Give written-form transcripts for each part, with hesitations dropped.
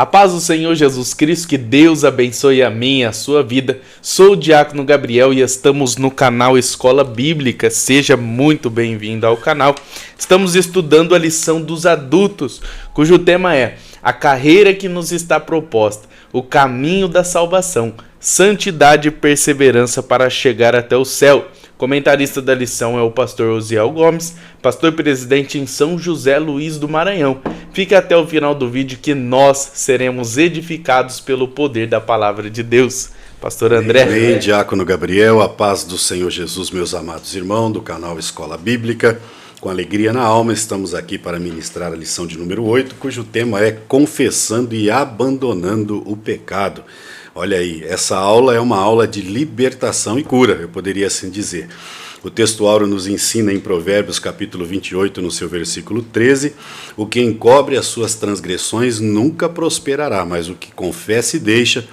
A paz do Senhor Jesus Cristo, que Deus abençoe a minha, a sua vida. Sou o Diácono Gabriel e estamos no canal Escola Bíblica. Seja muito bem-vindo ao canal. Estamos estudando a lição dos adultos, cujo tema é a carreira que nos está proposta, o caminho da salvação, santidade e perseverança para chegar até o céu. Comentarista da lição é o pastor Osiel Gomes, pastor presidente em São José Luís do Maranhão. Fique até o final do vídeo que nós seremos edificados pelo poder da palavra de Deus. Pastor André. Amém, Diácono Gabriel, a paz do Senhor Jesus, meus amados irmãos do canal Escola Bíblica. Com alegria na alma, estamos aqui para ministrar a lição de número 8, cujo tema é confessando e abandonando o pecado. Olha aí, essa aula é uma aula de libertação e cura, eu poderia assim dizer. O texto áureo nos ensina em Provérbios capítulo 28, no seu versículo 13, o que encobre as suas transgressões nunca prosperará, mas o que confessa e deixa,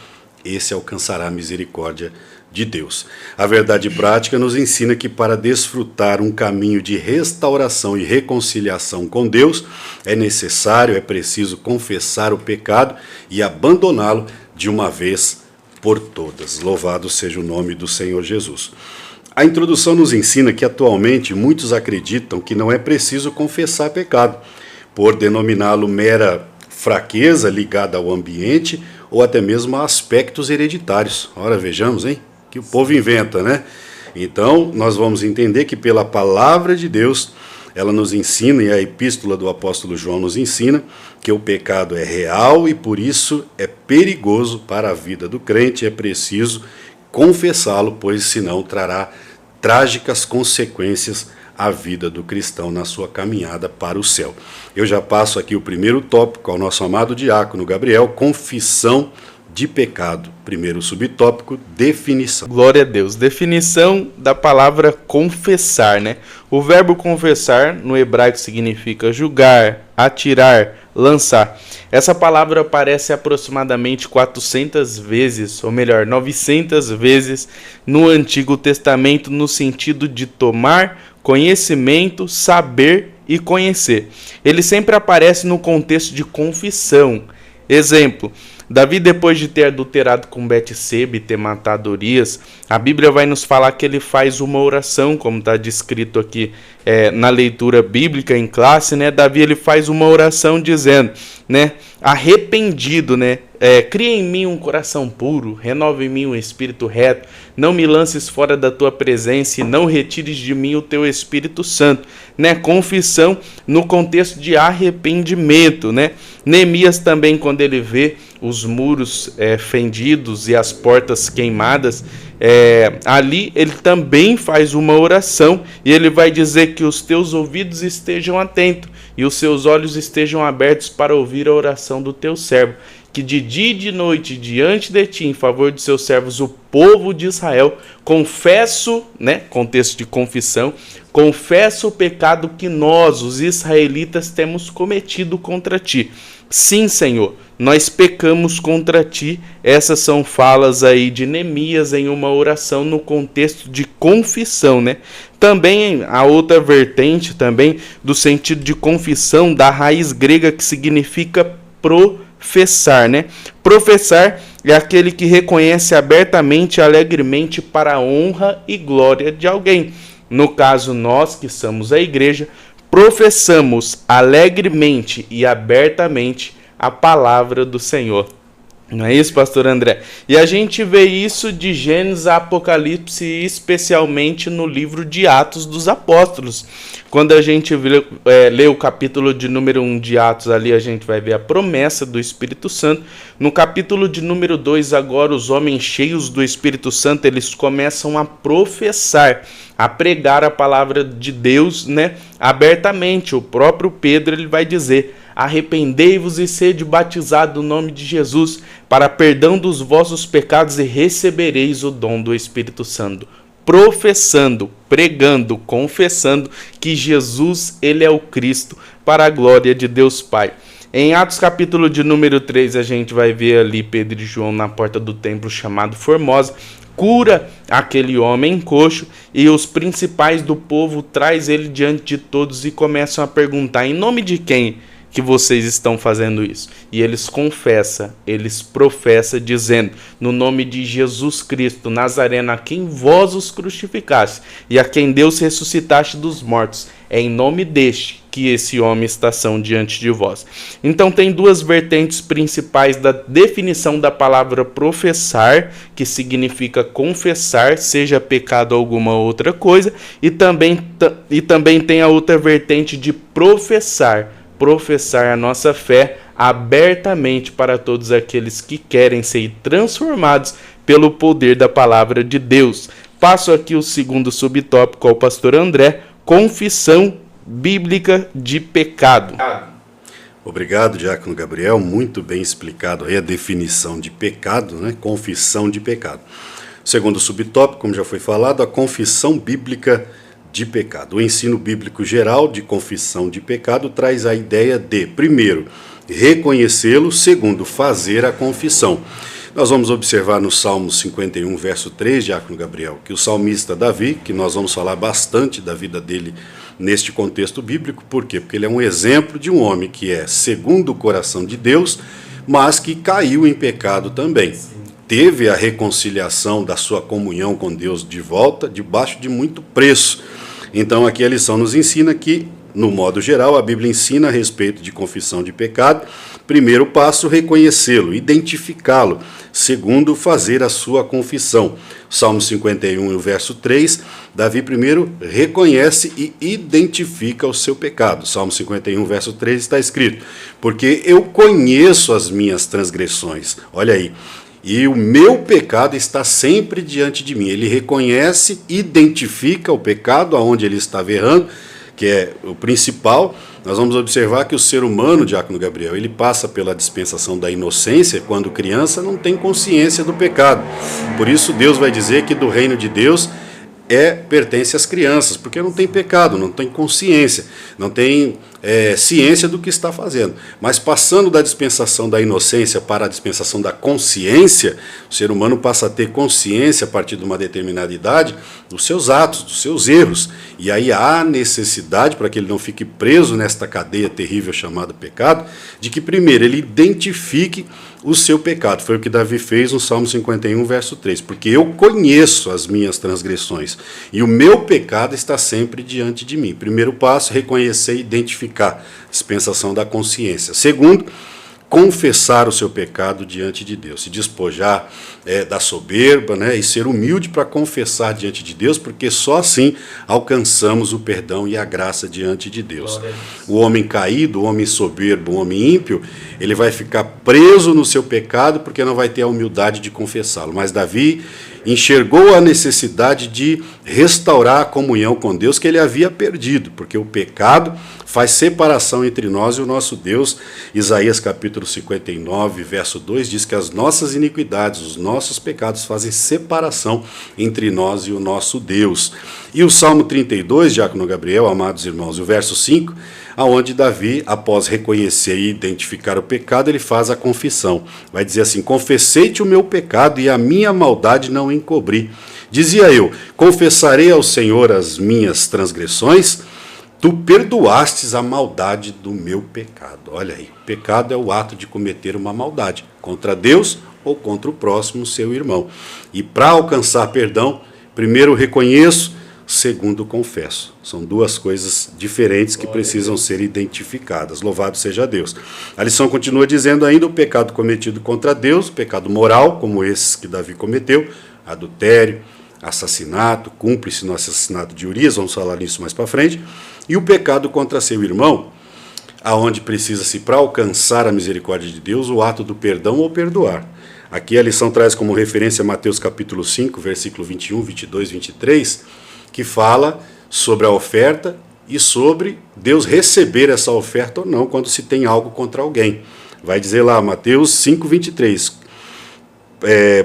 esse alcançará a misericórdia de Deus. A verdade prática nos ensina que para desfrutar um caminho de restauração e reconciliação com Deus, é necessário, é preciso confessar o pecado e abandoná-lo de uma vez por todas. Louvado seja o nome do Senhor Jesus. A introdução nos ensina que atualmente muitos acreditam que não é preciso confessar pecado, por denominá-lo mera fraqueza ligada ao ambiente ou até mesmo a aspectos hereditários. Ora, vejamos, hein? Que o povo inventa, né? Então, nós vamos entender que pela palavra de Deus, ela nos ensina, e a epístola do apóstolo João nos ensina, que o pecado é real e por isso é perigoso para a vida do crente, é preciso confessá-lo, pois senão trará trágicas consequências à vida do cristão na sua caminhada para o céu. Eu já passo aqui o primeiro tópico ao nosso amado diácono Gabriel, confissão de pecado. Primeiro subtópico, definição. Glória a Deus. Definição da palavra confessar, né? O verbo confessar no hebraico significa julgar, atirar, lançar. Essa palavra aparece aproximadamente 400 vezes, ou melhor, 900 vezes no Antigo Testamento, no sentido de tomar conhecimento, saber e conhecer. Ele sempre aparece no contexto de confissão. Exemplo, Davi, depois de ter adulterado com Betseba e ter matado Urias, a Bíblia vai nos falar que ele faz uma oração, como está descrito aqui na leitura bíblica em classe, né? Davi ele faz uma oração dizendo, né? Arrependido, né? Cria em mim um coração puro, renova em mim um espírito reto, não me lances fora da tua presença e não retires de mim o teu Espírito Santo, né? Confissão no contexto de arrependimento, né? Neemias também, quando ele vê os muros fendidos e as portas queimadas, ali ele também faz uma oração e ele vai dizer que os teus ouvidos estejam atentos e os seus olhos estejam abertos para ouvir a oração do teu servo, que de dia e de noite diante de ti, em favor de seus servos, o povo de Israel, confesso, né, contexto de confissão, confesso o pecado que nós, os israelitas, temos cometido contra ti. Sim, Senhor, nós pecamos contra ti. Essas são falas aí de Neemias em uma oração no contexto de confissão, né? Também a outra vertente também do sentido de confissão da raiz grega que significa professar, né? Professar é aquele que reconhece abertamente e alegremente para a honra e glória de alguém. No caso, nós que somos a igreja, professamos alegremente e abertamente a palavra do Senhor. Não é isso, pastor André? E a gente vê isso de Gênesis a Apocalipse, especialmente no livro de Atos dos Apóstolos. Quando a gente lê o capítulo de número 1 de Atos, ali a gente vai ver a promessa do Espírito Santo. No capítulo de número 2, agora os homens cheios do Espírito Santo, eles começam a professar, a pregar a palavra de Deus, né, abertamente. O próprio Pedro ele vai dizer: arrependei-vos e sede batizado no nome de Jesus para perdão dos vossos pecados e recebereis o dom do Espírito Santo. Professando, pregando, confessando que Jesus ele é o Cristo, para a glória de Deus Pai. Em Atos capítulo de número 3, a gente vai ver ali Pedro e João na porta do templo chamado Formosa, cura aquele homem coxo e os principais do povo traz ele diante de todos e começam a perguntar: em nome de quem que vocês estão fazendo isso? E eles confessam, eles professam, dizendo, no nome de Jesus Cristo, Nazareno, a quem vós os crucificaste, e a quem Deus ressuscitaste dos mortos, é em nome deste que esse homem está diante de vós. Então tem duas vertentes principais da definição da palavra professar, que significa confessar, seja pecado ou alguma outra coisa, e também tem a outra vertente de professar a nossa fé abertamente para todos aqueles que querem ser transformados pelo poder da palavra de Deus. Passo aqui o segundo subtópico ao pastor André, confissão bíblica de pecado. Obrigado, Diácono Gabriel, muito bem explicado aí a definição de pecado, né? Confissão de pecado. Segundo subtópico, como já foi falado, a confissão bíblica de pecado. O ensino bíblico geral de confissão de pecado traz a ideia de, primeiro, reconhecê-lo, segundo, fazer a confissão. Nós vamos observar no Salmo 51, verso 3, Diácono Gabriel, que o salmista Davi, que nós vamos falar bastante da vida dele neste contexto bíblico, por quê? Porque ele é um exemplo de um homem que é segundo o coração de Deus, mas que caiu em pecado também. Teve a reconciliação da sua comunhão com Deus de volta, debaixo de muito preço. Então aqui a lição nos ensina que, no modo geral, a Bíblia ensina a respeito de confissão de pecado. Primeiro passo, reconhecê-lo, identificá-lo. Segundo, fazer a sua confissão. Salmo 51, o verso 3, Davi primeiro reconhece e identifica o seu pecado. Salmo 51, verso 3 está escrito, porque eu conheço as minhas transgressões. Olha aí. E o meu pecado está sempre diante de mim. Ele reconhece, identifica o pecado, aonde ele estava errando, que é o principal. Nós vamos observar que o ser humano, Diácono Gabriel, ele passa pela dispensação da inocência, quando criança não tem consciência do pecado. Por isso Deus vai dizer que do reino de Deus pertence às crianças, porque não tem pecado, não tem consciência, não tem ciência do que está fazendo. Mas passando da dispensação da inocência para a dispensação da consciência, o ser humano passa a ter consciência a partir de uma determinada idade dos seus atos, dos seus erros. E aí há necessidade, para que ele não fique preso nesta cadeia terrível chamada pecado, de que primeiro ele identifique o seu pecado. Foi o que Davi fez no Salmo 51, verso 3. Porque eu conheço as minhas transgressões e o meu pecado está sempre diante de mim. Primeiro passo, reconhecer e identificar, dispensação da consciência. Segundo, confessar o seu pecado diante de Deus, se despojar da soberba, né, e ser humilde para confessar diante de Deus, porque só assim alcançamos o perdão e a graça diante de Deus. O homem caído, o homem soberbo, o homem ímpio, ele vai ficar preso no seu pecado porque não vai ter a humildade de confessá-lo. Mas Davi enxergou a necessidade de restaurar a comunhão com Deus que ele havia perdido, porque o pecado faz separação entre nós e o nosso Deus. Isaías capítulo 59, verso 2, diz que as nossas iniquidades, os nossos pecados fazem separação entre nós e o nosso Deus. E o Salmo 32, Diácono Gabriel, amados irmãos, o verso 5, aonde Davi, após reconhecer e identificar o pecado, ele faz a confissão. Vai dizer assim: confessei-te o meu pecado e a minha maldade não encobri. Dizia eu: confessarei ao Senhor as minhas transgressões, tu perdoastes a maldade do meu pecado. Olha aí, o pecado é o ato de cometer uma maldade contra Deus ou contra o próximo, seu irmão. E para alcançar perdão, primeiro reconheço, segundo confesso. São duas coisas diferentes que precisam ser identificadas. Louvado seja Deus. A lição continua dizendo ainda: o pecado cometido contra Deus, o pecado moral, como esses que Davi cometeu, adultério, assassinato, cúmplice no assassinato de Urias, vamos falar nisso mais para frente, e o pecado contra seu irmão, aonde precisa-se, para alcançar a misericórdia de Deus, o ato do perdão ou perdoar. Aqui a lição traz como referência Mateus capítulo 5, versículo 21, 22, 23, que fala sobre a oferta e sobre Deus receber essa oferta ou não quando se tem algo contra alguém. Vai dizer lá, Mateus 5, 23,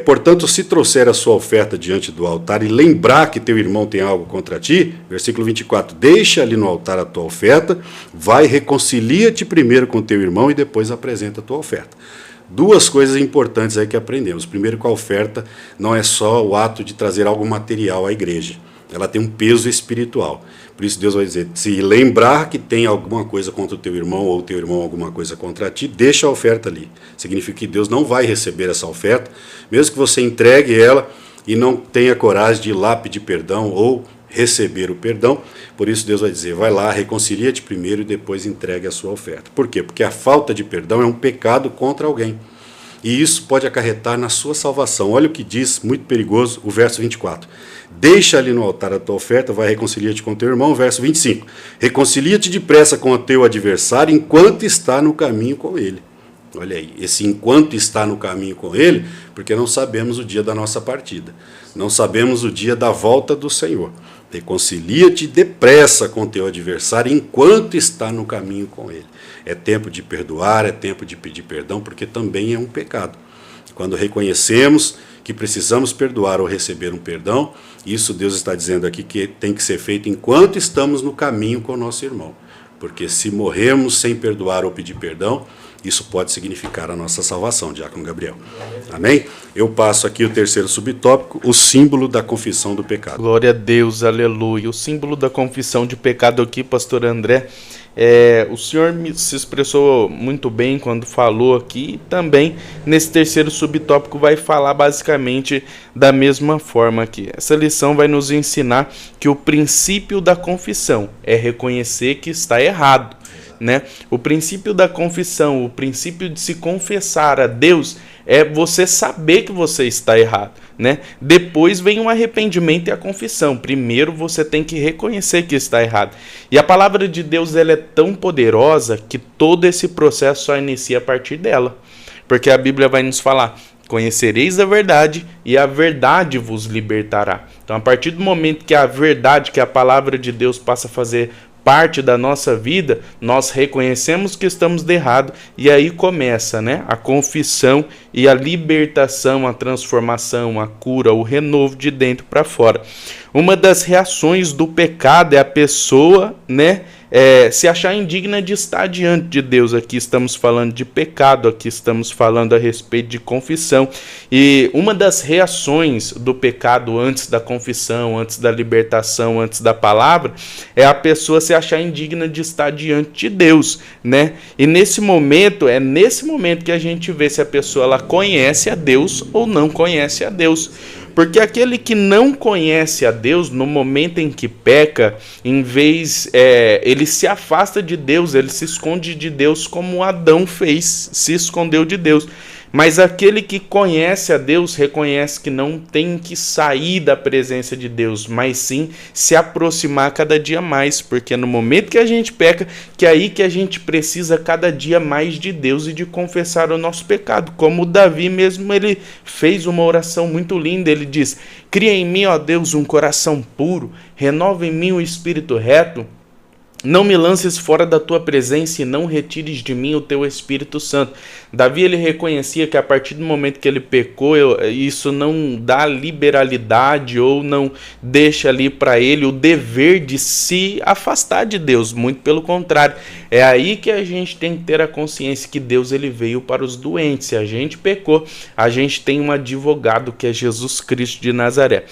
portanto, se trouxer a sua oferta diante do altar e lembrar que teu irmão tem algo contra ti, versículo 24, deixa ali no altar a tua oferta, vai, reconcilia-te primeiro com teu irmão e depois apresenta a tua oferta. Duas coisas importantes aí que aprendemos. Primeiro, que a oferta não é só o ato de trazer algo material à igreja. ela tem um peso espiritual. Por isso Deus vai dizer, se lembrar que tem alguma coisa contra o teu irmão, ou o teu irmão alguma coisa contra ti, deixa a oferta ali. Significa que Deus não vai receber essa oferta, mesmo que você entregue ela e não tenha coragem de ir lá pedir perdão ou receber o perdão. Por isso Deus vai dizer, vai lá, reconcilia-te primeiro e depois entregue a sua oferta. Por quê? Porque a falta de perdão é um pecado contra alguém. E isso pode acarretar na sua salvação. Olha o que diz, muito perigoso, o verso 24. Deixa ali no altar a tua oferta, vai reconcilia-te com teu irmão. Verso 25. Reconcilia-te depressa com o teu adversário enquanto está no caminho com ele. Olha aí, esse enquanto está no caminho com ele, porque não sabemos o dia da nossa partida. Não sabemos o dia da volta do Senhor. Reconcilia-te depressa com teu adversário enquanto está no caminho com ele. É tempo de perdoar, é tempo de pedir perdão, porque também é um pecado. Quando reconhecemos que precisamos perdoar ou receber um perdão, isso Deus está dizendo aqui que tem que ser feito enquanto estamos no caminho com o nosso irmão. Porque se morrermos sem perdoar ou pedir perdão, isso pode significar a nossa salvação, Diácono Gabriel. Amém? Eu passo aqui o terceiro subtópico, o símbolo da confissão do pecado. Glória a Deus, aleluia. O símbolo da confissão de pecado aqui, pastor André, o senhor se expressou muito bem quando falou aqui, e também nesse terceiro subtópico vai falar basicamente da mesma forma aqui. Essa lição vai nos ensinar que o princípio da confissão é reconhecer que está errado, né? O princípio da confissão, o princípio de se confessar a Deus é você saber que você está errado, né? Depois vem o arrependimento e a confissão. Primeiro você tem que reconhecer que está errado. E a palavra de Deus ela é tão poderosa que todo esse processo só inicia a partir dela. Porque a Bíblia vai nos falar: conhecereis a verdade e a verdade vos libertará. Então, a partir do momento que a verdade, que a palavra de Deus passa a fazer parte da nossa vida, nós reconhecemos que estamos de errado e aí começa, né, a confissão e a libertação, a transformação, a cura, o renovo de dentro para fora. Uma das reações do pecado é a pessoa, né, se achar indigna de estar diante de Deus. Aqui estamos falando de pecado, aqui estamos falando a respeito de confissão. E uma das reações do pecado antes da confissão, antes da libertação, antes da palavra, é a pessoa se achar indigna de estar diante de Deus, né? E nesse momento que a gente vê se a pessoa ela conhece a Deus ou não conhece a Deus. Porque aquele que não conhece a Deus, no momento em que peca, em vez, ele se afasta de Deus, ele se esconde de Deus como Adão fez, se escondeu de Deus. Mas aquele que conhece a Deus reconhece que não tem que sair da presença de Deus, mas sim se aproximar cada dia mais, porque no momento que a gente peca, que é aí que a gente precisa cada dia mais de Deus e de confessar o nosso pecado. Como Davi mesmo, ele fez uma oração muito linda, ele diz: cria em mim, ó Deus, um coração puro, renova em mim o espírito reto. Não me lances fora da tua presença e não retires de mim o teu Espírito Santo. Davi ele reconhecia que a partir do momento que ele pecou, isso não dá liberalidade ou não deixa ali para ele o dever de se afastar de Deus. Muito pelo contrário. É aí que a gente tem que ter a consciência que Deus ele veio para os doentes. Se a gente pecou, a gente tem um advogado que é Jesus Cristo de Nazaré.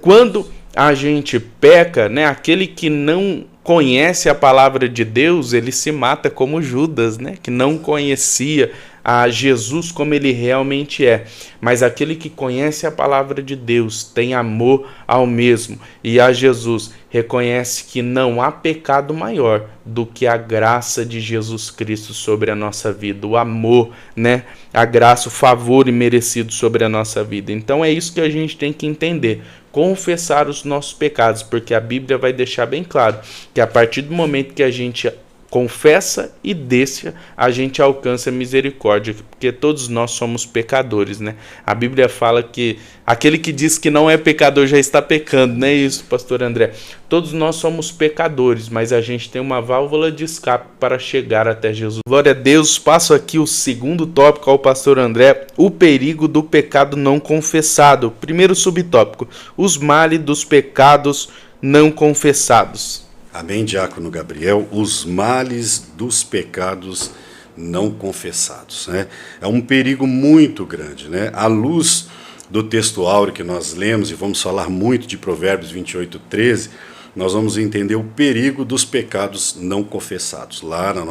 Quando a gente peca, né, aquele que não conhece a palavra de Deus, ele se mata como Judas, né, que não conhecia a Jesus como ele realmente é. Mas aquele que conhece a palavra de Deus, tem amor ao mesmo e a Jesus, reconhece que não há pecado maior do que a graça de Jesus Cristo sobre a nossa vida, o amor, né, a graça, o favor imerecido sobre a nossa vida. Então é isso que a gente tem que entender. Confessar os nossos pecados, porque a Bíblia vai deixar bem claro que a partir do momento que a gente confessa e deixa, a gente alcança misericórdia, porque todos nós somos pecadores, né? A Bíblia fala que aquele que diz que não é pecador já está pecando, não é isso, pastor André? Todos nós somos pecadores, mas a gente tem uma válvula de escape para chegar até Jesus. Glória a Deus. Passo aqui o segundo tópico ao pastor André, o perigo do pecado não confessado. Primeiro subtópico, os males dos pecados não confessados. Amém, Diácono Gabriel, os males dos pecados não confessados, né? É um perigo muito grande, né? À luz do texto áureo que nós lemos, e vamos falar muito de Provérbios 28:13, nós vamos entender o perigo dos pecados não confessados. Lá no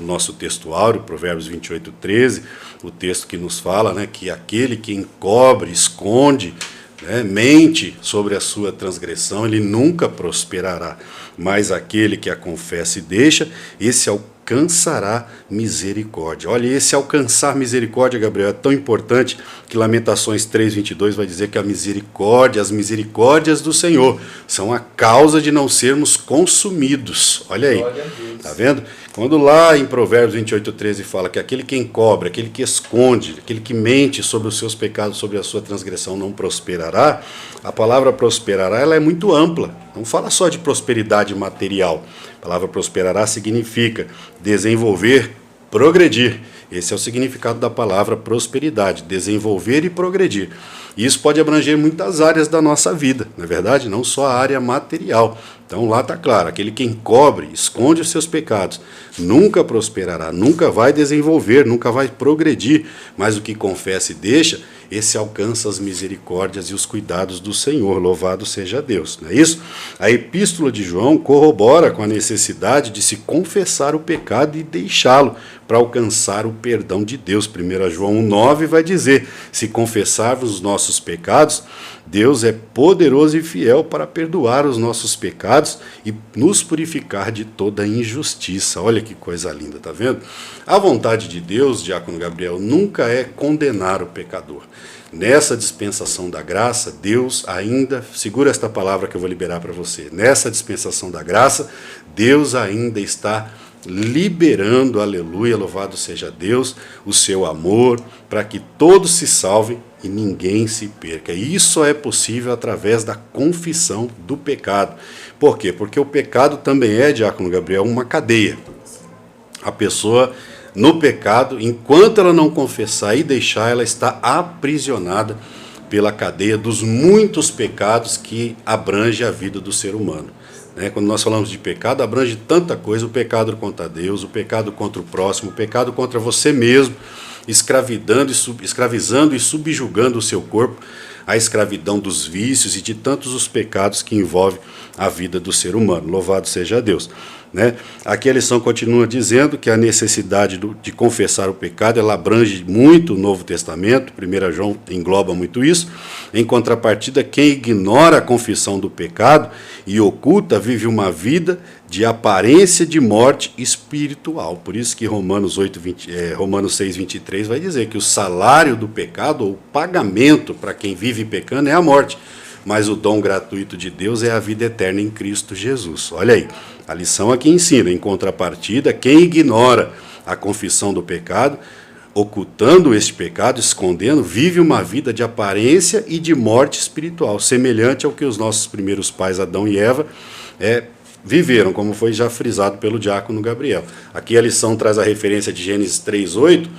nosso texto áureo, Provérbios 28:13, o texto que nos fala, né, que aquele que encobre, esconde, né, mente sobre a sua transgressão, ele nunca prosperará. Mas aquele que a confessa e deixa, esse alcançará misericórdia. Olha, esse alcançar misericórdia, Gabriel, é tão importante que Lamentações 3:22 vai dizer que a misericórdia, as misericórdias do Senhor são a causa de não sermos consumidos. Olha aí, tá vendo? Quando lá em Provérbios 28:13 fala que aquele que encobre, aquele que esconde, aquele que mente sobre os seus pecados, sobre a sua transgressão não prosperará, a palavra prosperará ela é muito ampla, não fala só de prosperidade material. A palavra prosperará significa desenvolver, progredir. Esse é o significado da palavra prosperidade, desenvolver e progredir. E isso pode abranger muitas áreas da nossa vida, não é verdade? Não só a área material. Então lá está claro, aquele que encobre, esconde os seus pecados, nunca prosperará, nunca vai desenvolver, nunca vai progredir, mas o que confessa e deixa, esse alcança as misericórdias e os cuidados do Senhor, louvado seja Deus, não é isso? A epístola de João corrobora com a necessidade de se confessar o pecado e deixá-lo para alcançar o perdão de Deus. 1 João 1,9 vai dizer, se confessarmos os nossos pecados, Deus é poderoso e fiel para perdoar os nossos pecados e nos purificar de toda injustiça. Olha que coisa linda, tá vendo? A vontade de Deus, Diácono Gabriel, nunca é condenar o pecador. Nessa dispensação da graça, Deus ainda, segura esta palavra que eu vou liberar para você, nessa dispensação da graça, Deus ainda está liberando, aleluia, louvado seja Deus, o seu amor, para que todos se salvem e ninguém se perca. E isso é possível através da confissão do pecado. Por quê? Porque o pecado também é, Diácono Gabriel, uma cadeia. A pessoa, no pecado, enquanto ela não confessar e deixar, ela está aprisionada pela cadeia dos muitos pecados que abrange a vida do ser humano. Quando nós falamos de pecado, abrange tanta coisa, o pecado contra Deus, o pecado contra o próximo, o pecado contra você mesmo, escravizando e subjugando o seu corpo, a escravidão dos vícios e de tantos os pecados que envolvem a vida do ser humano. Louvado seja Deus. Aqui a lição continua dizendo que a necessidade de confessar o pecado, ela abrange muito o Novo Testamento, 1 João engloba muito isso. Em contrapartida, quem ignora a confissão do pecado e oculta vive uma vida de aparência de morte espiritual. Por isso que Romanos 6:23 vai dizer que o salário do pecado, ou o pagamento para quem vive pecando, é a morte. Mas o dom gratuito de Deus é a vida eterna em Cristo Jesus. Olha aí, a lição aqui ensina, em contrapartida, quem ignora a confissão do pecado, ocultando este pecado, escondendo, vive uma vida de aparência e de morte espiritual, semelhante ao que os nossos primeiros pais, Adão e Eva, viveram, como foi já frisado pelo Diácono Gabriel. Aqui a lição traz a referência de Gênesis 3:8,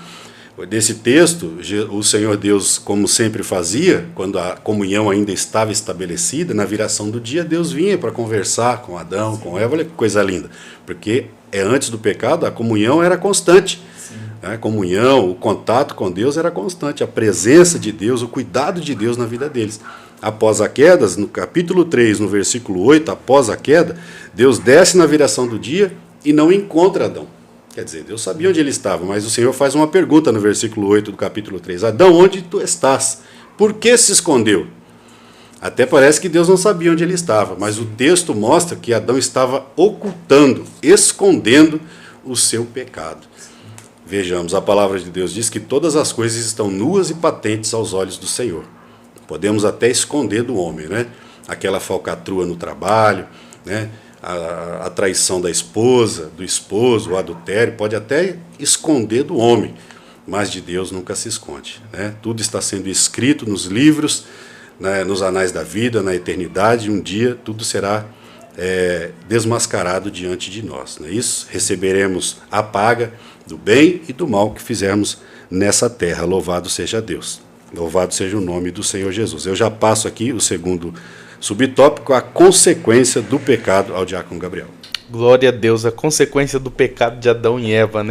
desse texto, o Senhor Deus, como sempre fazia, quando a comunhão ainda estava estabelecida, na viração do dia, Deus vinha para conversar com Adão, com Eva. Olha que coisa linda, porque antes do pecado a comunhão era constante. A comunhão, o contato com Deus era constante, a presença de Deus, o cuidado de Deus na vida deles. Após a queda, no capítulo 3, no versículo 8, após a queda, Deus desce na viração do dia e não encontra Adão. Quer dizer, Deus sabia onde ele estava, mas o Senhor faz uma pergunta no versículo 8 do capítulo 3. Adão, onde tu estás? Por que se escondeu? Até parece que Deus não sabia onde ele estava, mas o texto mostra que Adão estava ocultando, escondendo o seu pecado. Vejamos, a palavra de Deus diz que todas as coisas estão nuas e patentes aos olhos do Senhor. Podemos até esconder do homem, aquela falcatrua no trabalho, a traição da esposa, do esposo, o adultério, pode até esconder do homem, mas de Deus nunca se esconde. Tudo está sendo escrito nos livros, nos anais da vida, na eternidade, e um dia tudo será desmascarado diante de nós. Não é isso? Receberemos a paga do bem e do mal que fizermos nessa terra. Louvado seja Deus. Louvado seja o nome do Senhor Jesus. Eu já passo aqui o segundo subtópico, a consequência do pecado, ao Diácono Gabriel. Glória a Deus, a consequência do pecado de Adão e Eva,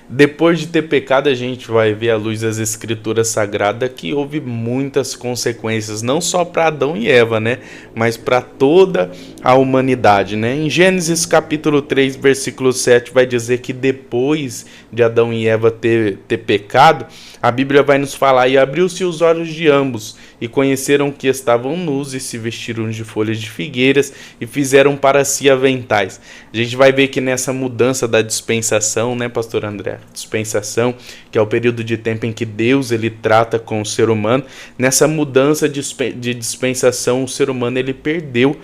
Depois de ter pecado, a gente vai ver à luz das Escrituras Sagradas que houve muitas consequências, não só para Adão e Eva, né? Mas para toda a humanidade, né? Em Gênesis capítulo 3, versículo 7, vai dizer que depois de Adão e Eva ter pecado, a Bíblia vai nos falar: e abriu-se os olhos de ambos, e conheceram que estavam nus, e se vestiram de folhas de figueiras, e fizeram para si aventais. A gente vai ver que nessa mudança da dispensação, né, pastor André? Dispensação, que é o período de tempo em que Deus ele trata com o ser humano. Nessa mudança de dispensação, o ser humano ele perdeu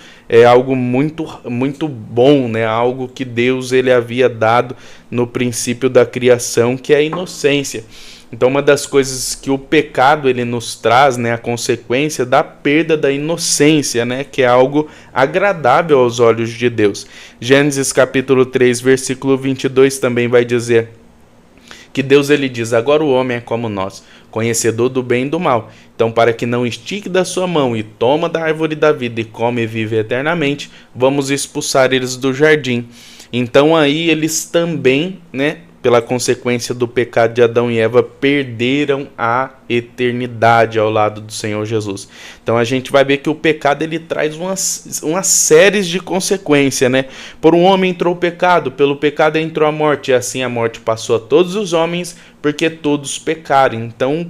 algo muito bom, né? Algo que Deus ele havia dado no princípio da criação, que é a inocência. Então, uma das coisas que o pecado ele nos traz, né, a consequência da perda da inocência, né, que é algo agradável aos olhos de Deus. Gênesis capítulo 3, versículo 22 também vai dizer que Deus ele diz: agora o homem é como nós, conhecedor do bem e do mal. Então, para que não estique da sua mão e toma da árvore da vida e come e vive eternamente, vamos expulsar eles do jardim. Então aí eles também, né, pela consequência do pecado de Adão e Eva, perderam a eternidade ao lado do Senhor Jesus. Então a gente vai ver que o pecado ele traz uma série de consequências, né? Por um homem entrou o pecado, pelo pecado entrou a morte, e assim a morte passou a todos os homens, porque todos pecaram. Então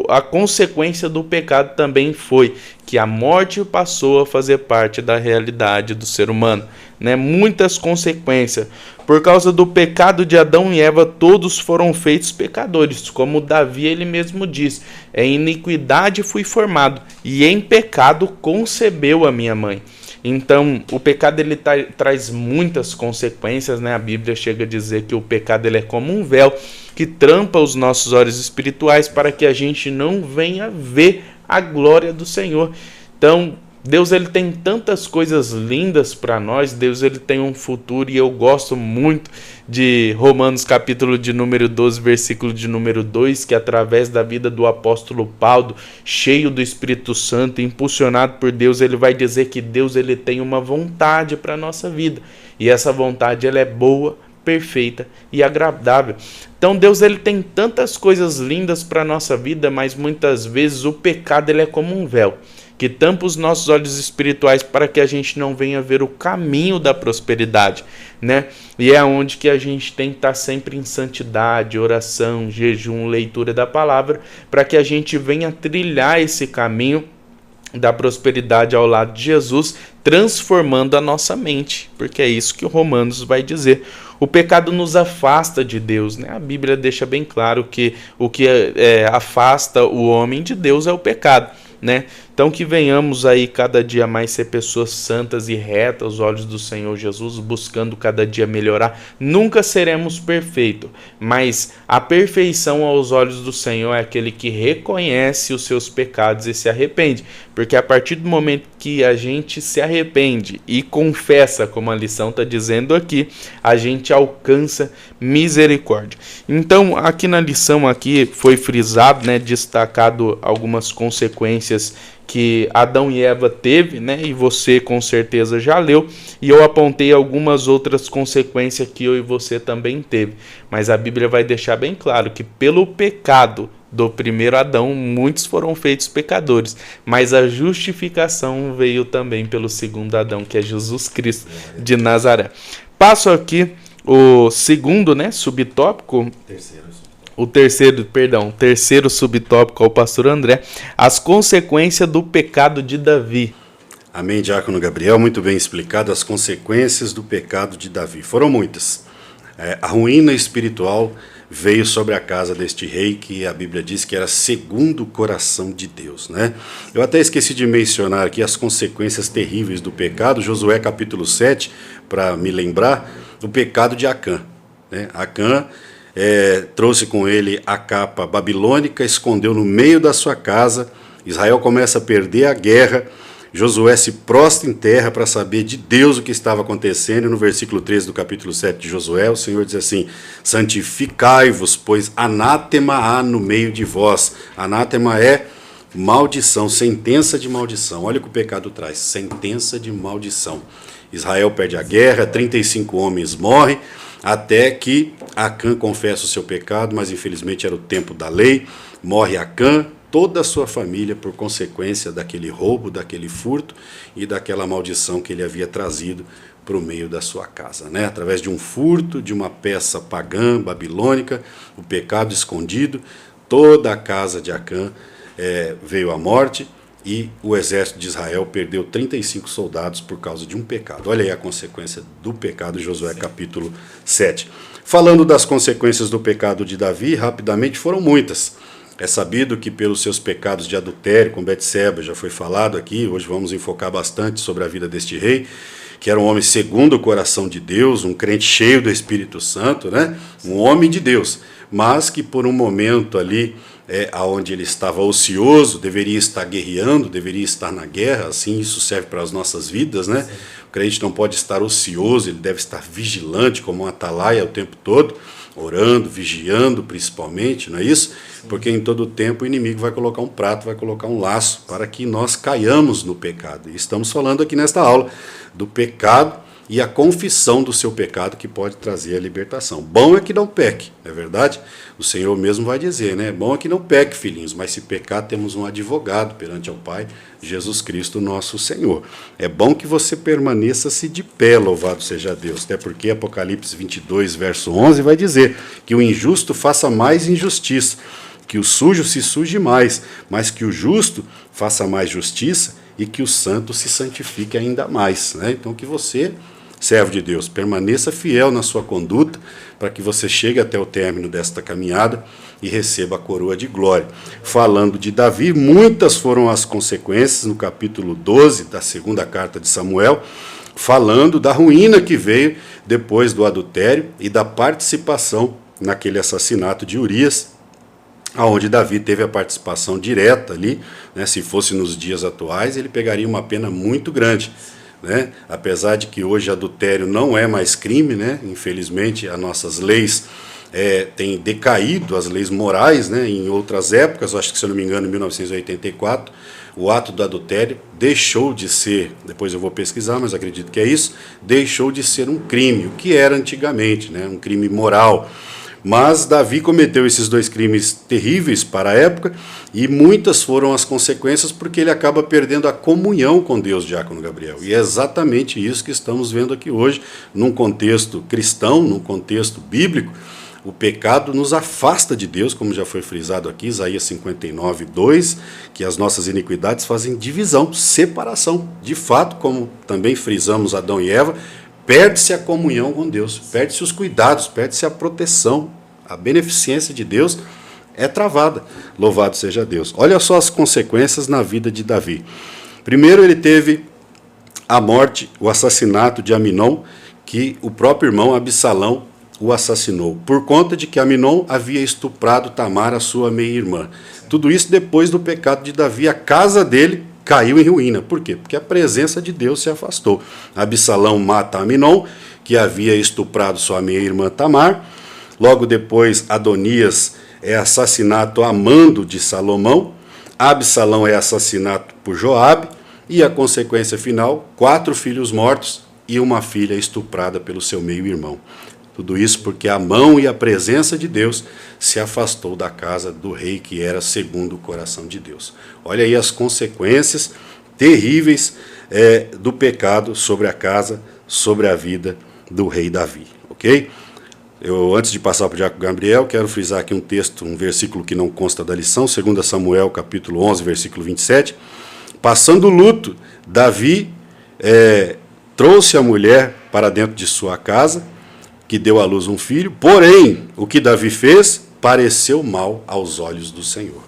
a consequência do pecado também foi que a morte passou a fazer parte da realidade do ser humano, né? Muitas consequências. Por causa do pecado de Adão e Eva, todos foram feitos pecadores, como Davi ele mesmo diz: em iniquidade fui formado, e em pecado concebeu a minha mãe. Então, o pecado ele traz muitas consequências, né? A Bíblia chega a dizer que o pecado ele é como um véu que trampa os nossos olhos espirituais para que a gente não venha ver a glória do Senhor. Então, Deus ele tem tantas coisas lindas para nós, Deus ele tem um futuro, e eu gosto muito de Romanos capítulo de número 12, versículo de número 2, que através da vida do apóstolo Paulo, cheio do Espírito Santo, impulsionado por Deus, ele vai dizer que Deus ele tem uma vontade para a nossa vida, e essa vontade ela é boa, perfeita e agradável. Então Deus ele tem tantas coisas lindas para a nossa vida, mas muitas vezes o pecado ele é como um véu que tampa os nossos olhos espirituais para que a gente não venha ver o caminho da prosperidade, né? E é onde que a gente tem que estar sempre em santidade, oração, jejum, leitura da palavra, para que a gente venha trilhar esse caminho da prosperidade ao lado de Jesus, transformando a nossa mente, porque é isso que o Romanos vai dizer. O pecado nos afasta de Deus, né? A Bíblia deixa bem claro que o que afasta o homem de Deus é o pecado, né? Então que venhamos aí cada dia mais ser pessoas santas e retas aos olhos do Senhor Jesus, buscando cada dia melhorar. Nunca seremos perfeitos, mas a perfeição aos olhos do Senhor é aquele que reconhece os seus pecados e se arrepende, porque a partir do momento que a gente se arrepende e confessa, como a lição está dizendo aqui, a gente alcança misericórdia. Então aqui na lição aqui foi frisado, né, destacado algumas consequências que Adão e Eva teve, né? E você com certeza já leu, e eu apontei algumas outras consequências que eu e você também teve. Mas a Bíblia vai deixar bem claro que pelo pecado do primeiro Adão, muitos foram feitos pecadores, mas a justificação veio também pelo segundo Adão, que é Jesus Cristo de Nazaré. Passo aqui o segundo, né, subtópico. Terceiro subtópico ao pastor André, as consequências do pecado de Davi. Amém, diácono Gabriel, muito bem explicado. As consequências do pecado de Davi foram muitas. A ruína espiritual veio sobre a casa deste rei, que a Bíblia diz que era segundo o coração de Deus, né? Eu até esqueci de mencionar aqui as consequências terríveis do pecado, Josué capítulo 7, para me lembrar, o pecado de Acã, né? Acã trouxe com ele a capa babilônica, escondeu no meio da sua casa. Israel começa a perder a guerra, Josué se prostra em terra para saber de Deus o que estava acontecendo, e no versículo 13 do capítulo 7 de Josué, o Senhor diz assim: santificai-vos, pois anátema há no meio de vós. Anátema é maldição, sentença de maldição. Olha o que o pecado traz, sentença de maldição. Israel perde a guerra, 35 homens morrem, até que Acã confessa o seu pecado, mas infelizmente era o tempo da lei, morre Acã, toda a sua família por consequência daquele roubo, daquele furto e daquela maldição que ele havia trazido para o meio da sua casa, né? Através de um furto, de uma peça pagã, babilônica, o pecado escondido, toda a casa de Acã veio à morte e o exército de Israel perdeu 35 soldados por causa de um pecado. Olha aí a consequência do pecado, Josué capítulo 7. Falando das consequências do pecado de Davi, rapidamente foram muitas. É sabido que pelos seus pecados de adultério com Betseba, já foi falado aqui, hoje vamos enfocar bastante sobre a vida deste rei, que era um homem segundo o coração de Deus, um crente cheio do Espírito Santo, né? Um homem de Deus, mas que por um momento ali, onde ele estava ocioso, deveria estar guerreando, deveria estar na guerra, assim isso serve para as nossas vidas, né? Sim. O crente não pode estar ocioso, ele deve estar vigilante, como um atalaia o tempo todo, orando, vigiando principalmente, não é isso? Sim. Porque em todo tempo o inimigo vai colocar um prato, vai colocar um laço para que nós caiamos no pecado. E estamos falando aqui nesta aula do pecado e a confissão do seu pecado que pode trazer a libertação. Bom é que não peque, não é verdade? O Senhor mesmo vai dizer, né? Bom é que não peque, filhinhos, mas se pecar temos um advogado perante ao Pai, Jesus Cristo nosso Senhor. É bom que você permaneça-se de pé, louvado seja Deus, até porque Apocalipse 22, verso 11 vai dizer que o injusto faça mais injustiça, que o sujo se suje mais, mas que o justo faça mais justiça e que o santo se santifique ainda mais, né? Então que você, servo de Deus, permaneça fiel na sua conduta para que você chegue até o término desta caminhada e receba a coroa de glória. Falando de Davi, muitas foram as consequências no capítulo 12 da segunda carta de Samuel, falando da ruína que veio depois do adultério e da participação naquele assassinato de Urias, onde Davi teve a participação direta ali, né? Se fosse nos dias atuais, ele pegaria uma pena muito grande, né? Apesar de que hoje adultério não é mais crime, né? Infelizmente as nossas leis têm decaído, as leis morais, né? Em outras épocas, acho que se eu não me engano em 1984, o ato do adultério deixou de ser, depois eu vou pesquisar, mas acredito que é isso, deixou de ser um crime, o que era antigamente, né? Um crime moral. Mas Davi cometeu esses dois crimes terríveis para a época e muitas foram as consequências porque ele acaba perdendo a comunhão com Deus, diácono Gabriel. E é exatamente isso que estamos vendo aqui hoje, num contexto cristão, num contexto bíblico. O pecado nos afasta de Deus, como já foi frisado aqui, Isaías 59, 2, que as nossas iniquidades fazem divisão, separação. De fato, como também frisamos Adão e Eva, perde-se a comunhão com Deus, perde-se os cuidados, perde-se a proteção, a beneficência de Deus é travada. Louvado seja Deus. Olha só as consequências na vida de Davi. Primeiro ele teve a morte, o assassinato de Aminon, que o próprio irmão Absalão o assassinou, por conta de que Aminon havia estuprado Tamar, a sua meia-irmã. Tudo isso depois do pecado de Davi, a casa dele caiu em ruína. Por quê? Porque a presença de Deus se afastou. Absalão mata Aminon, que havia estuprado sua meia-irmã Tamar. Logo depois, Adonias é assassinado a mando de Salomão. Absalão é assassinado por Joabe. E a consequência final, 4 filhos mortos e uma filha estuprada pelo seu meio-irmão. Tudo isso porque a mão e a presença de Deus se afastou da casa do rei que era segundo o coração de Deus. Olha aí as consequências terríveis do pecado sobre a casa, sobre a vida do rei Davi. Ok? Eu, antes de passar para o diácono Gabriel, quero frisar aqui um texto, um versículo que não consta da lição, 2 Samuel capítulo 11, versículo 27. Passando o luto, Davi trouxe a mulher para dentro de sua casa, que deu à luz um filho, porém, o que Davi fez pareceu mal aos olhos do Senhor.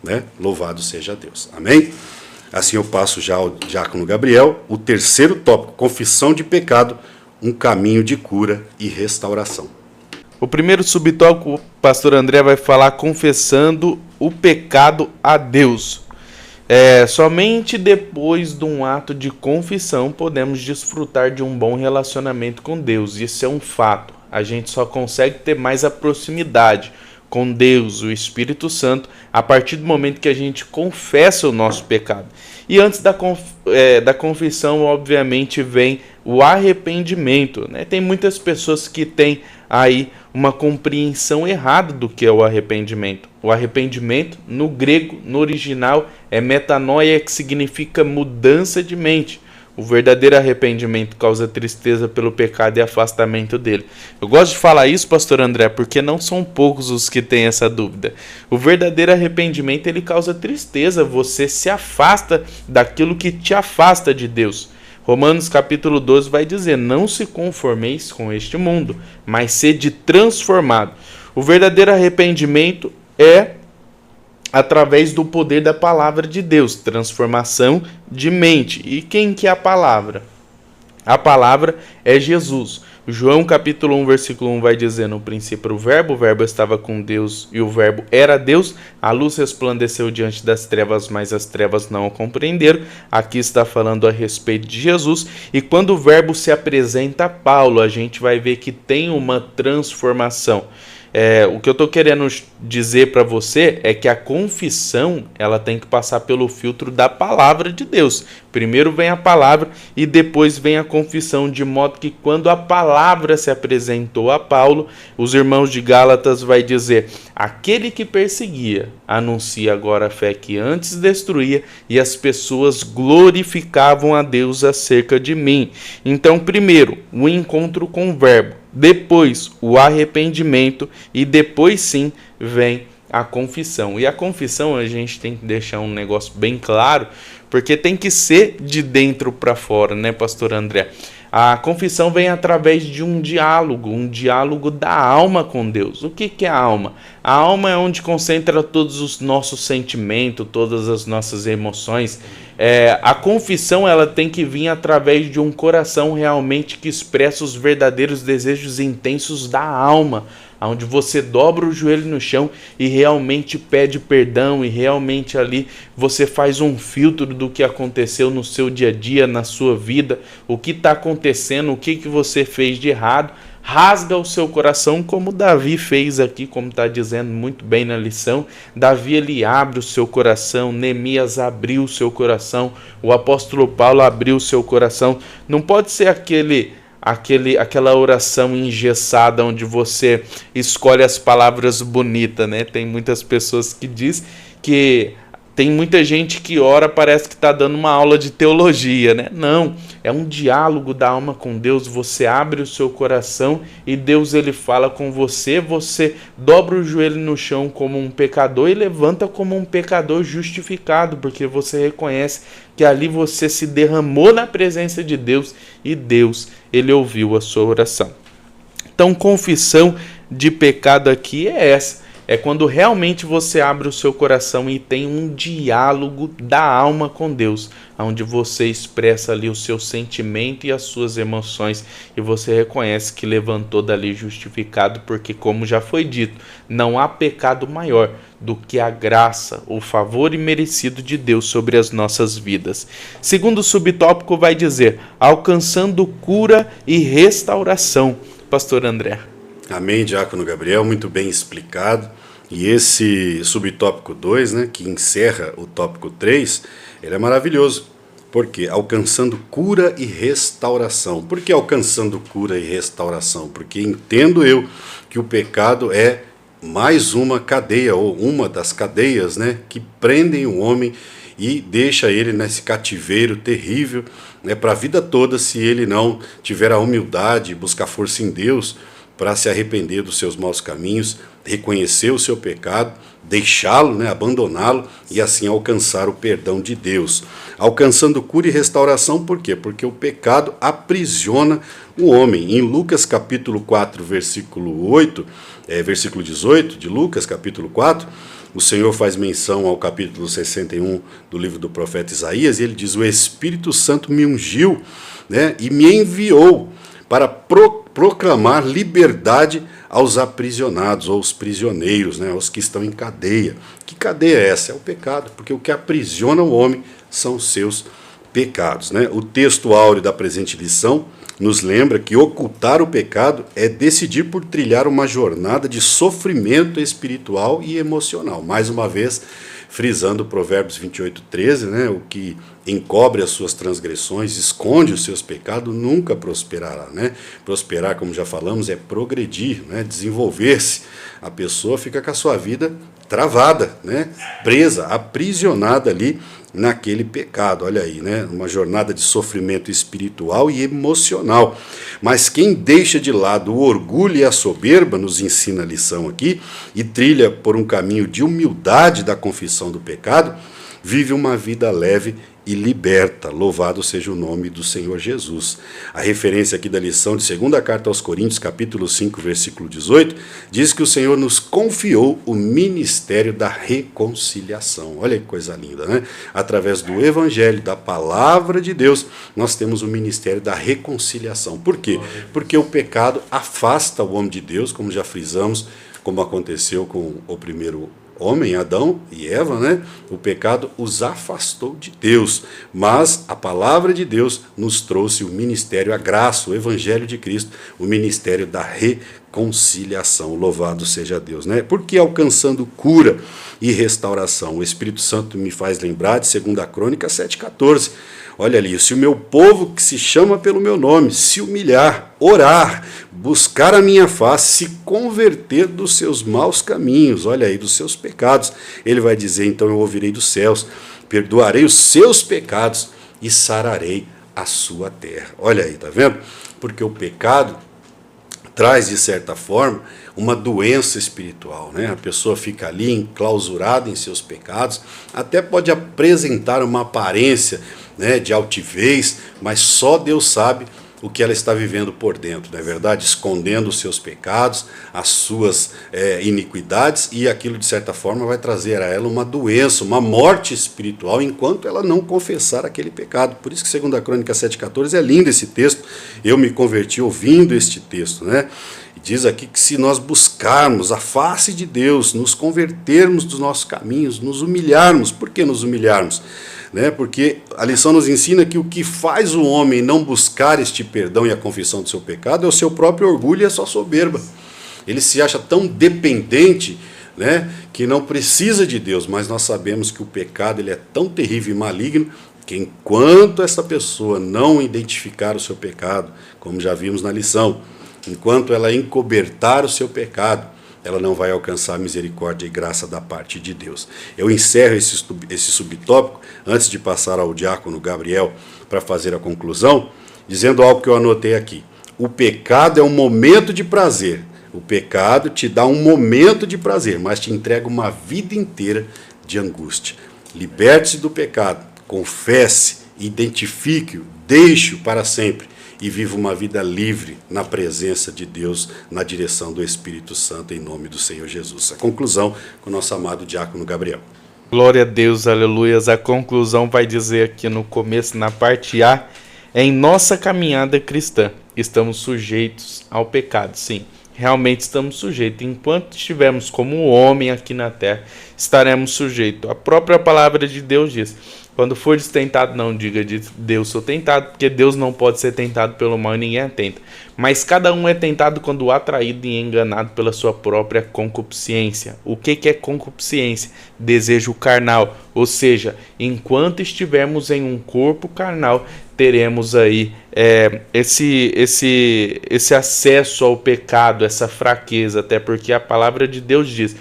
Né? Louvado seja Deus. Amém? Assim eu passo já ao diácono Gabriel, o terceiro tópico, confissão de pecado, um caminho de cura e restauração. O primeiro subtópico, o pastor André vai falar confessando o pecado a Deus. Somente depois de um ato de confissão podemos desfrutar de um bom relacionamento com Deus. Isso é um fato. A gente só consegue ter mais a proximidade com Deus, o Espírito Santo, a partir do momento que a gente confessa o nosso pecado. E antes da confissão, obviamente, vem o arrependimento, né? Tem muitas pessoas que têm aí uma compreensão errada do que é o arrependimento. O arrependimento, no grego, no original, é metanoia, que significa mudança de mente. O verdadeiro arrependimento causa tristeza pelo pecado e afastamento dele. Eu gosto de falar isso, pastor André, porque não são poucos os que têm essa dúvida. O verdadeiro arrependimento, ele causa tristeza, você se afasta daquilo que te afasta de Deus. Romanos capítulo 12 vai dizer: não se conformeis com este mundo, mas sede transformado. O verdadeiro arrependimento é através do poder da palavra de Deus, transformação de mente. E quem que é a palavra? A palavra é Jesus. João capítulo 1, versículo 1 vai dizer: no princípio o verbo estava com Deus e o verbo era Deus. A luz resplandeceu diante das trevas, mas as trevas não o compreenderam. Aqui está falando a respeito de Jesus. E quando o verbo se apresenta a Paulo, a gente vai ver que tem uma transformação. O que eu estou querendo dizer para você é que a confissão, ela tem que passar pelo filtro da palavra de Deus. Primeiro vem a palavra e depois vem a confissão, de modo que quando a palavra se apresentou a Paulo, os irmãos de Gálatas vai dizer: aquele que perseguia anuncia agora a fé que antes destruía, e as pessoas glorificavam a Deus acerca de mim. Então, primeiro, o encontro com o verbo, depois o arrependimento e depois sim vem a confissão. E a confissão, a gente tem que deixar um negócio bem claro, porque tem que ser de dentro para fora, né, pastor André? A confissão vem através de um diálogo da alma com Deus. O que é a alma? A alma é onde concentra todos os nossos sentimentos, todas as nossas emoções. A confissão, ela tem que vir através de um coração realmente que expressa os verdadeiros desejos intensos da alma, onde você dobra o joelho no chão e realmente pede perdão, e realmente ali você faz um filtro do que aconteceu no seu dia a dia, na sua vida, o que está acontecendo, o que você fez de errado. Rasga o seu coração, como Davi fez aqui, como está dizendo muito bem na lição. Davi, ele abre o seu coração, Neemias abriu o seu coração, o apóstolo Paulo abriu o seu coração. Não pode ser aquela oração engessada onde você escolhe as palavras bonitas, né? Tem muitas pessoas que dizem que tem muita gente que ora, parece que está dando uma aula de teologia, né? Não, é um diálogo da alma com Deus. Você abre o seu coração e Deus, ele fala com você. Você dobra o joelho no chão como um pecador e levanta como um pecador justificado, porque você reconhece que ali você se derramou na presença de Deus e Deus, ele ouviu a sua oração. Então, confissão de pecado aqui é essa. É quando realmente você abre o seu coração e tem um diálogo da alma com Deus, onde você expressa ali o seu sentimento e as suas emoções, e você reconhece que levantou dali justificado, porque, como já foi dito, não há pecado maior do que a graça, o favor imerecido de Deus sobre as nossas vidas. Segundo subtópico vai dizer: alcançando cura e restauração. Pastor André. Amém, Diácono Gabriel, muito bem explicado. E esse subtópico 2, né, que encerra o tópico 3, ele é maravilhoso. Por quê? Alcançando cura e restauração. Por que alcançando cura e restauração? Porque entendo eu que o pecado é mais uma cadeia, ou uma das cadeias, né, que prendem o homem e deixa ele nesse cativeiro terrível, né, para a vida toda, se ele não tiver a humildade, buscar força em Deus para se arrepender dos seus maus caminhos, reconhecer o seu pecado, deixá-lo, né, abandoná-lo e assim alcançar o perdão de Deus. Alcançando cura e restauração, por quê? Porque o pecado aprisiona o homem. Em Lucas capítulo 4, versículo 8, versículo 18 de Lucas capítulo 4, o Senhor faz menção ao capítulo 61 do livro do profeta Isaías, e ele diz: o Espírito Santo me ungiu, né, e me enviou para proclamar liberdade aos aprisionados, ou aos prisioneiros, né, aos que estão em cadeia. Que cadeia é essa? É o pecado, porque o que aprisiona o homem são os seus pecados, né? O texto áureo da presente lição nos lembra que ocultar o pecado é decidir por trilhar uma jornada de sofrimento espiritual e emocional. Mais uma vez, frisando Provérbios 28:13, né? O que encobre as suas transgressões, esconde os seus pecados, nunca prosperará, né? Prosperar, como já falamos, é progredir, né? Desenvolver-se. A pessoa fica com a sua vida travada, né? Presa, aprisionada ali naquele pecado. Olha aí, né? Uma jornada de sofrimento espiritual e emocional. Mas quem deixa de lado o orgulho e a soberba, nos ensina a lição aqui, e trilha por um caminho de humildade da confissão do pecado, vive uma vida leve e liberta. Louvado seja o nome do Senhor Jesus. A referência aqui da lição de 2ª carta aos Coríntios, capítulo 5, versículo 18, diz que o Senhor nos confiou o ministério da reconciliação. Olha que coisa linda, né? Através do Evangelho, da palavra de Deus, nós temos o ministério da reconciliação. Por quê? Porque o pecado afasta o homem de Deus, como já frisamos, como aconteceu com o primeiro homem, Adão e Eva, né? O pecado os afastou de Deus, mas a palavra de Deus nos trouxe o ministério, a graça, o evangelho de Cristo, o ministério da reconciliação. Louvado seja Deus, né? Porque alcançando cura e restauração, o Espírito Santo me faz lembrar de 2ª Crônica 7,14. Olha ali, se o meu povo que se chama pelo meu nome se humilhar, orar, buscar a minha face, se converter dos seus maus caminhos, olha aí, dos seus pecados, ele vai dizer, então eu ouvirei dos céus, perdoarei os seus pecados e sararei a sua terra. Olha aí, tá vendo? Porque o pecado traz, de certa forma, uma doença espiritual, né? A pessoa fica ali enclausurada em seus pecados, até pode apresentar uma aparência, né, de altivez, mas só Deus sabe o que ela está vivendo por dentro, não é verdade? Escondendo os seus pecados, as suas iniquidades, e aquilo, de certa forma, vai trazer a ela uma doença, uma morte espiritual, enquanto ela não confessar aquele pecado. Por isso que 2ª Crônica 7,14 é lindo esse texto. Eu me converti ouvindo este texto, né? Diz aqui que se nós buscarmos a face de Deus, nos convertermos dos nossos caminhos, nos humilharmos. Por que nos humilharmos? Né? Porque a lição nos ensina que o que faz o homem não buscar este perdão e a confissão do seu pecado é o seu próprio orgulho e a sua soberba. Ele se acha tão dependente, né, que não precisa de Deus, mas nós sabemos que o pecado ele é tão terrível e maligno que enquanto essa pessoa não identificar o seu pecado, como já vimos na lição, enquanto ela encobertar o seu pecado, ela não vai alcançar misericórdia e graça da parte de Deus. Eu encerro esse subtópico, antes de passar ao diácono Gabriel para fazer a conclusão, dizendo algo que eu anotei aqui. O pecado é um momento de prazer. O pecado te dá um momento de prazer, mas te entrega uma vida inteira de angústia. Liberte-se do pecado, confesse, identifique-o, deixe-o para sempre e viva uma vida livre na presença de Deus, na direção do Espírito Santo, em nome do Senhor Jesus. A conclusão com o nosso amado diácono Gabriel. Glória a Deus, aleluias. A conclusão vai dizer aqui no começo, na parte A, em nossa caminhada cristã, estamos sujeitos ao pecado, sim. Realmente estamos sujeitos. Enquanto estivermos como homem aqui na terra, estaremos sujeitos. A própria palavra de Deus diz: quando fores tentado, não diga de Deus sou tentado, porque Deus não pode ser tentado pelo mal e ninguém é tenta. Mas cada um é tentado quando atraído e enganado pela sua própria concupiscência. O que é concupiscência? Desejo carnal. Ou seja, enquanto estivermos em um corpo carnal, teremos aí esse acesso ao pecado, essa fraqueza, até porque a palavra de Deus diz: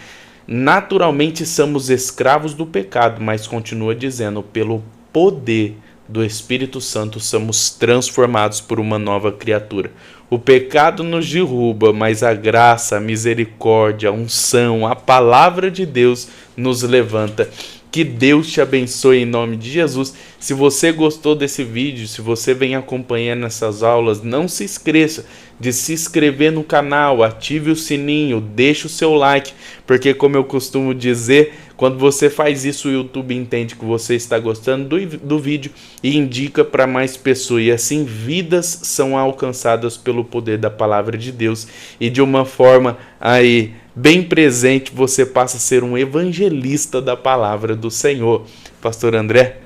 naturalmente somos escravos do pecado, mas continua dizendo, pelo poder do Espírito Santo somos transformados por uma nova criatura. O pecado nos derruba, mas a graça, a misericórdia, a unção, a palavra de Deus nos levanta. Que Deus te abençoe em nome de Jesus. Se você gostou desse vídeo, se você vem acompanhando essas aulas, não se esqueça de se inscrever no canal, ative o sininho, deixe o seu like, porque como eu costumo dizer, quando você faz isso, o YouTube entende que você está gostando do vídeo e indica para mais pessoas. E assim vidas são alcançadas pelo poder da palavra de Deus. E de uma forma aí bem presente, você passa a ser um evangelista da palavra do Senhor. Pastor André.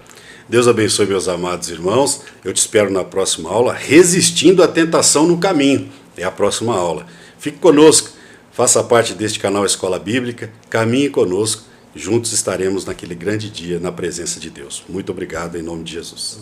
Deus abençoe, meus amados irmãos. Eu te espero na próxima aula, Resistindo à Tentação no Caminho. É a próxima aula. Fique conosco, faça parte deste canal Escola Bíblica, caminhe conosco juntos estaremos naquele grande dia na presença de Deus. Muito obrigado em nome de Jesus.